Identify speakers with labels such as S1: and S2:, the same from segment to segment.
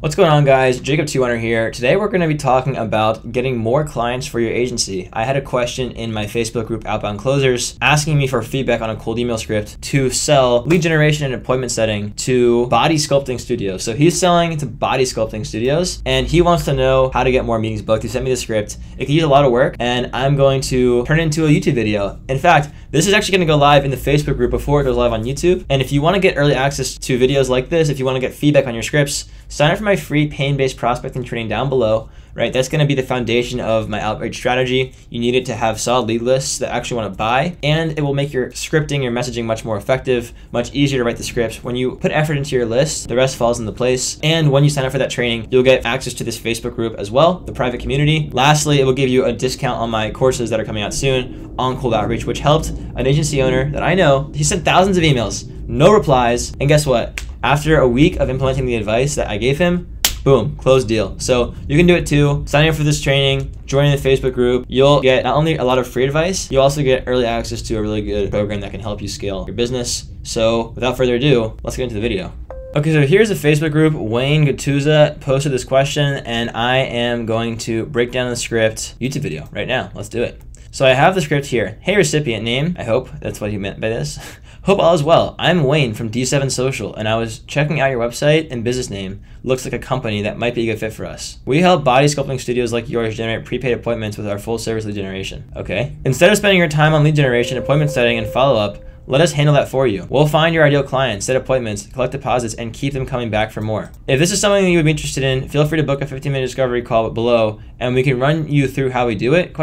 S1: What's going on, guys? Jacob 200 here. Today we're going to be talking about getting more clients for your agency. I had a question in my Facebook group Outbound Closers asking me for feedback on a cold email script to sell lead generation and appointment setting to body sculpting studios. So he's selling to body sculpting studios and he wants to know how to get more meetings booked. He sent me the script. It could use a lot of work and I'm going to turn it into a YouTube video. In fact, this is actually going to go live in the Facebook group before it goes live on YouTube. And if you want to get early access to videos like this, if you want to get feedback on your scripts, sign up for my free pain-based prospecting training down below, right? That's going to be the foundation of my outreach strategy. You need it to have solid lead lists that actually want to buy, and it will make your scripting, your messaging much more effective, much easier to write the scripts. When you put effort into your list, the rest falls into place. And when you sign up for that training, you'll get access to this Facebook group as well, the private community. Lastly, it will give you a discount on my courses that are coming out soon on cold outreach, which helped an agency owner that I know. He sent thousands of emails, no replies, and guess what? After a week of implementing the advice that I gave him, boom, closed deal. So you can do it too. Signing up for this training, joining the Facebook group. You'll get not only a lot of free advice, you'll also get early access to a really good program that can help you scale your business. So without further ado, let's get into the video. Okay, so here's the Facebook group. Wayne Gattusa posted this question and I am going to break down the script YouTube video right now. Let's do it. So I have the script here. Hey, recipient name. I hope that's what he meant by this. Hope all is well. I'm Wayne from D7 Social, and I was checking out your website and business name. Looks like a company that might be a good fit for us. We help body sculpting studios like yours generate prepaid appointments with our full service lead generation. Okay. Instead of spending your time on lead generation, appointment setting, and follow-up, let us handle that for you. We'll find your ideal clients, set appointments, collect deposits, and keep them coming back for more. If this is something that you would be interested in, feel free to book a 15-minute discovery call below, and we can run you through how we do it, ?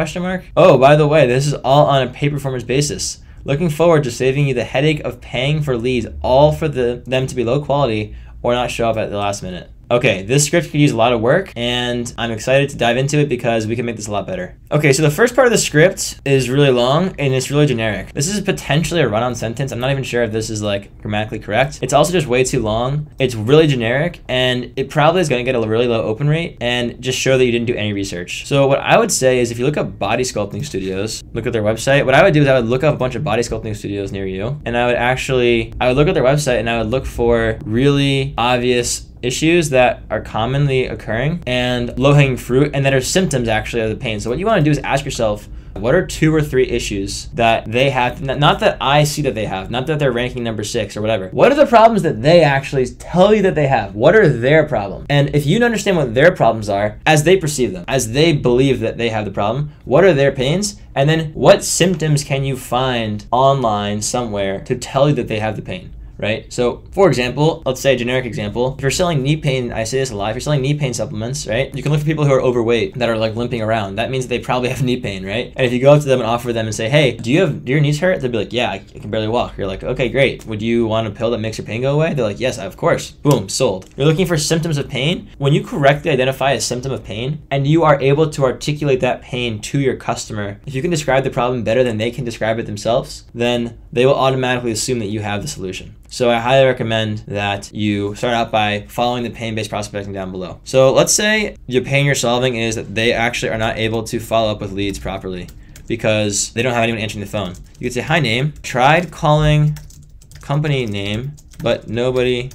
S1: Oh, by the way, this is all on a pay performance basis. Looking forward to saving you the headache of paying for leads, all for them to be low quality or not show up at the last minute. Okay, this script could use a lot of work and I'm excited to dive into it because we can make this a lot better. Okay, so the first part of the script is really long and it's really generic. This is potentially a run-on sentence. I'm not even sure if this is like grammatically correct. It's also just way too long. It's really generic and it probably is going to get a really low open rate and just show that you didn't do any research. So what I would say is if you look up body sculpting studios, look at their website, what I would do is I would look up a bunch of body sculpting studios near you and I would look at their website and I would look for really obvious issues that are commonly occurring and low-hanging fruit and that are symptoms actually of the pain. So what you want to do is ask yourself, what are 2 or 3 issues that they have, not that I see that they have, not that they're ranking number 6 or whatever. What are the problems that they actually tell you that they have? What are their problems? And if you understand what their problems are, as they perceive them, as they believe that they have the problem, what are their pains? And then what symptoms can you find online somewhere to tell you that they have the pain? Right? So for example, let's say a generic example, if you're selling knee pain, I say this a lot, if you're selling knee pain supplements, right? You can look for people who are overweight that are like limping around. That means they probably have knee pain, right? And if you go up to them and offer them and say, hey, do your knees hurt? They'll be like, yeah, I can barely walk. You're like, okay, great. Would you want a pill that makes your pain go away? They're like, yes, of course. Boom, sold. You're looking for symptoms of pain. When you correctly identify a symptom of pain and you are able to articulate that pain to your customer, if you can describe the problem better than they can describe it themselves, then they will automatically assume that you have the solution. So I highly recommend that you start out by following the pain-based prospecting down below. So let's say the pain you're solving is that they actually are not able to follow up with leads properly because they don't have anyone answering the phone. You could say, hi name, tried calling company name, but nobody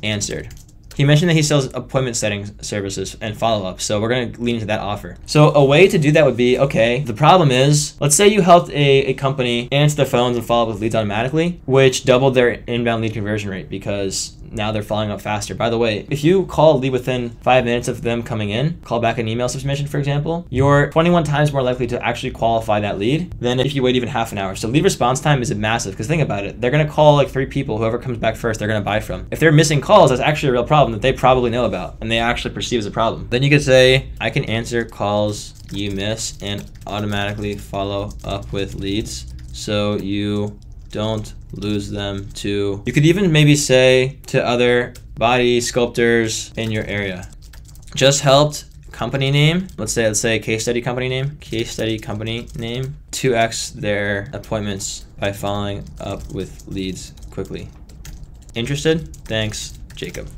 S1: answered. He mentioned that he sells appointment setting services and follow-up, so we're going to lean into that offer. So a way to do that would be, okay, the problem is, let's say you helped a company answer their phones and follow up with leads automatically, which doubled their inbound lead conversion rate because now they're following up faster. By the way, if you call a lead within 5 minutes of them coming in, call back an email submission, for example, you're 21 times more likely to actually qualify that lead than if you wait even half an hour. So lead response time is massive because think about it. They're going to call like 3 people, whoever comes back first, they're going to buy from. If they're missing calls, that's actually a real problem that they probably know about and they actually perceive as a problem. Then you could say, I can answer calls you miss and automatically follow up with leads so you don't lose them to. You could even maybe say to other body sculptors in your area. Just helped company name. Let's say case study company name. 2x their appointments by following up with leads quickly. Interested? Thanks, Jacob.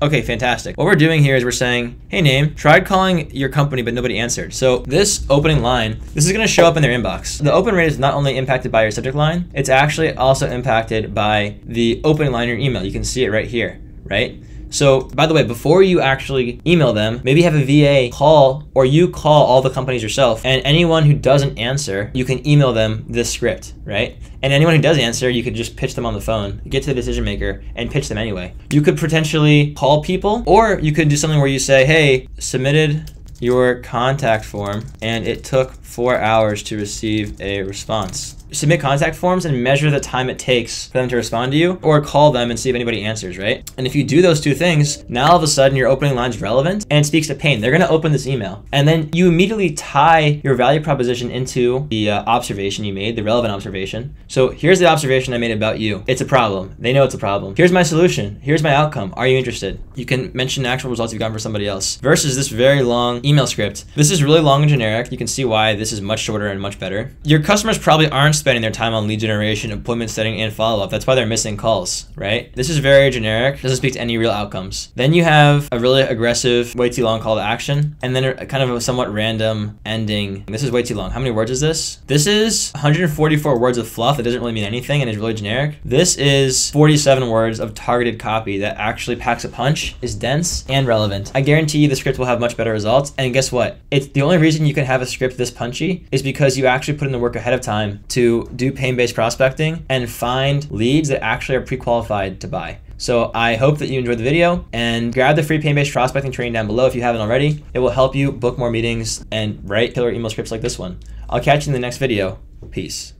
S1: Okay, fantastic. What we're doing here is we're saying, hey name, tried calling your company, but nobody answered. So this opening line, this is gonna show up in their inbox. The open rate is not only impacted by your subject line, it's actually also impacted by the opening line in your email. You can see it right here, right? So by the way, before you actually email them, maybe have a VA call, or you call all the companies yourself, and anyone who doesn't answer, you can email them this script, right? And anyone who does answer, you could just pitch them on the phone, get to the decision maker, and pitch them anyway. You could potentially call people, or you could do something where you say, hey, submitted your contact form and it took 4 hours to receive a response. Submit contact forms and measure the time it takes for them to respond to you, or call them and see if anybody answers, right? And if you do those two things, now all of a sudden your opening line's relevant and it speaks to pain. They're gonna open this email. And then you immediately tie your value proposition into the observation you made, the relevant observation. So here's the observation I made about you. It's a problem. They know it's a problem. Here's my solution. Here's my outcome. Are you interested? You can mention actual results you've gotten for somebody else versus this very long email script. This is really long and generic. You can see why this is much shorter and much better. Your customers probably aren't spending their time on lead generation, appointment setting, and follow-up. That's why they're missing calls, right? This is very generic, doesn't speak to any real outcomes. Then you have a really aggressive, way too long call to action, and then a kind of a somewhat random ending. This is way too long. How many words is this? This is 144 words of fluff that doesn't really mean anything and is really generic. This is 47 words of targeted copy that actually packs a punch, is dense, and relevant. I guarantee you the script will have much better results, and guess what? It's the only reason you can have a script this punchy is because you actually put in the work ahead of time to do pain-based prospecting and find leads that actually are pre-qualified to buy. So I hope that you enjoyed the video, and grab the free pain-based prospecting training down below if you haven't already. It will help you book more meetings and write killer email scripts like this one. I'll catch you in the next video. Peace.